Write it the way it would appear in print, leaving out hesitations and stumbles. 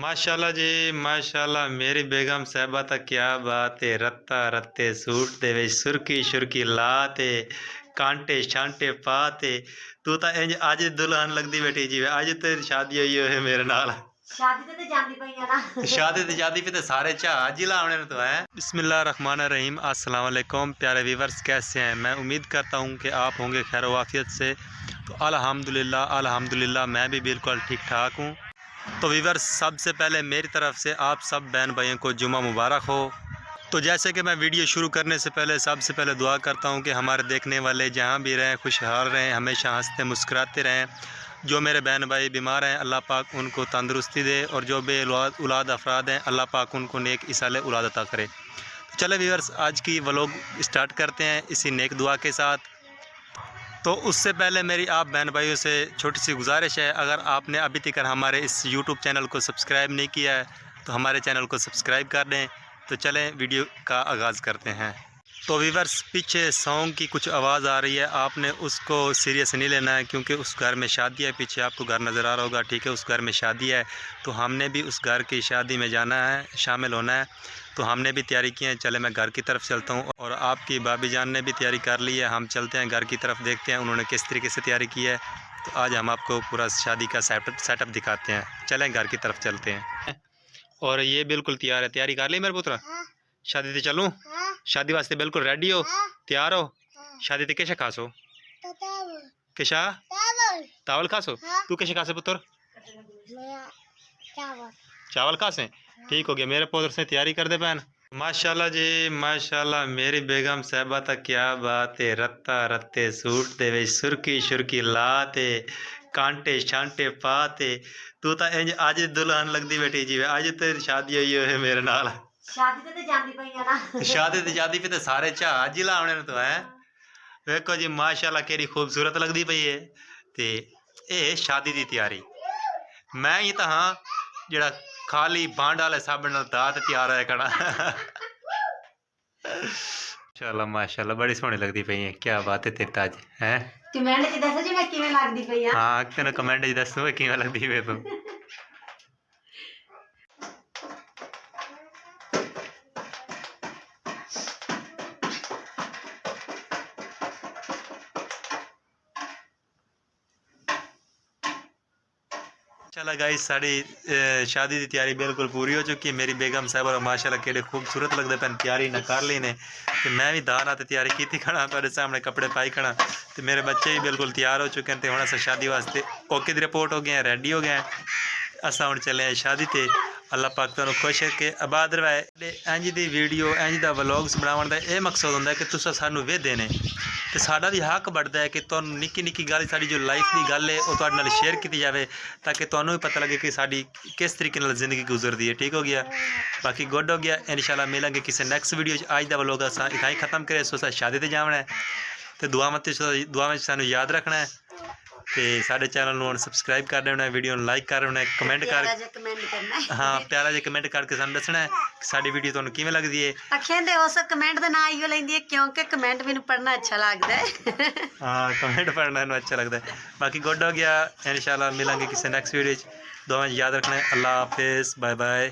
माशाल्लाह जी माशाल्लाह मेरी बेगम साहबा ता क्या बात है। रत्ता रत्ते सूट दे विच सुरकी शुरकी ला ते कांटे शांटे पा ते तू ता इंज अज दुल्हन लगदी बैठी जिवें अज तेरी शादी होई है मेरे नाल। शादी ते जांदी पई है ना शादी ते जादी पे ते सारे जहाज ही लावने ने तो है। बिस्मिल्लाह रहमान रहीम अस्सलाम वालेकुम प्यारे व्यूवर्स, कैसे हैं? मैं उम्मीद करता हूँ कि आप होंगे खैर वाफियत से। तो अल्हम्दुलिल्लाह अल्हम्दुलिल्लाह मैं भी बिल्कुल ठीक ठाक हूँ। तो व्यूवर्स, सबसे पहले मेरी तरफ से आप सब बहन भाइयों को जुमा मुबारक हो। तो जैसे कि मैं वीडियो शुरू करने से पहले सबसे पहले दुआ करता हूँ कि हमारे देखने वाले जहाँ भी रहें खुशहाल रहें, हमेशा हंसते मुस्कुराते रहें। जो मेरे बहन भाई बीमार हैं अल्लाह पाक उनको तंदुरुस्ती दे, और जो बे औलाद अफराद हैं अल्लाह पाक उनको नेक इसाले औलाद अता करे। तो चले व्यूवर्स, आज की व्लॉग स्टार्ट करते हैं इसी नेक दुआ के साथ। तो उससे पहले मेरी आप बहन भाइयों से छोटी सी गुजारिश है, अगर आपने अभी तक हमारे इस यूट्यूब चैनल को सब्सक्राइब नहीं किया है तो हमारे चैनल को सब्सक्राइब कर दें। तो चलें वीडियो का आगाज़ करते हैं। तो व्यूवर्स, पीछे सॉन्ग की कुछ आवाज़ आ रही है, आपने उसको सीरियस नहीं लेना है क्योंकि उस घर में शादी है। पीछे आपको घर नज़र आ रहा होगा, ठीक है, उस घर में शादी है। तो हमने भी उस घर की शादी में जाना है, शामिल होना है। तो हमने भी तैयारी की है। चले मैं घर की तरफ चलता हूँ, और आपकी भाभी जान ने भी तैयारी कर ली है। हम चलते हैं घर की तरफ, देखते हैं उन्होंने किस तरीके से तैयारी की है। तो आज हम आपको पूरा शादी का सेटअप दिखाते हैं। चलें घर की तरफ चलते हैं। और ये बिल्कुल तैयार है। तैयारी कर ली मेरे पुत्र? शादी ते चलूँ? शादी वास्ते बिल्कुल रेडी हो? तैयार हो? शादी ते किश खासो? किशा चावल खासो? तू किश खासे पुत्र? चावल खासे? ठीक हो गया। मेरे पुत्र से तैयारी कर दे बहन। माशाल्लाह जी माशाल्लाह मेरी बेगम साहबा ता क्या बात है। रत्ता रत्ते सूट दे विच सुरकी शुरकी ला ते कांटे शांटे पा ते तू ता इंज अज दुल्हन लगदी बैठी जिवें अज तेरी शादी होई है मेरे नाल। शादी ते जांदी पई है ना शादी ते जादी पे ते सारे जहाज ही लावने ने तो है। देखो जी माशाल्लाह केड़ी खूबसूरत लगदी पई है। ते ये शादी दी तैयारी मैं ही तो हाँ जेड़ा खाली बांड वाले साबन नाल दात तैयार होया खड़ा। माशाल्लाह माशाल्लाह बड़ी सोहनी लगदी पई है। क्या बात है तेरी ताज हैं। कमेंट च दसो जी मैं किवें लगदी पई हां। हाँ तेन कमेंट च दसो किवें लगदी पे तू। चला गाइस, साड़ी शादी की तैयारी बिल्कुल पूरी हो चुकी है। मेरी बेगम साहब और माशाल्लाह केड़े खूबसूरत लगते पैन। तैयारी ना कर ली ने तो मैं भी दाना तो तैयारी की खड़ा, तुहाडे सामने कपड़े पाई खड़ा। तो मेरे बच्चे भी बिल्कुल तैयार हो चुके हैं। तो हुण अस शादी वास्ते ओके दी रिपोर्ट हो गए हैं, रेडी हो गए हैं। अस हुण चले हैं शादी ते। अल्लाह पाक तुहानूं खुश रखे, आबाद रवाए। इंज दी वीडियो इंज दा व्लॉग्स बनाउण दा यह मकसद हुंदा है कि तुसीं सानूं वेखदे ने तो साडा भी हक बनता है कि तुहानूं निक्की निक्की गल साडी जो लाइफ की गल है वो तुहाडे नाल शेयर की जाए, ताकि तुहानूं भी पता लगे कि साडी किस तरीके नाल जिंदगी गुजरती है। ठीक हो गया, बाकी गुड हो गया। इंशाल्लाह मिलेंगे किसी नैक्सट वीडियो। अज का व्लॉग असां इत्थां ही खत्म करे। सो असां शादी ते जावना है, तो दुआ में सानूं याद रखना है। तो साडे चैनल नूं सबसक्राइब कर देना है, वीडियो नूं लाइक कर देना है, कमेंट कर हाँ प्यारा जिहा कमेंट करके सानूं दसना है कि साडी वीडियो तुहानूं किवें लगदी है। अखेंदे उस कमेंट दा नाम इहो लैंदी है क्योंकि कमेंट मैनूं पढ़ना अच्छा लगदा है। हाँ कमेंट पढ़ना मैनूं अच्छा लगता है। बाकी गुड हो गया। इंशाल्लाह मिलेंगे किसी नैक्सट वीडियो। दुआ में याद रखना है। अल्लाह हाफिज़, बाय बाय।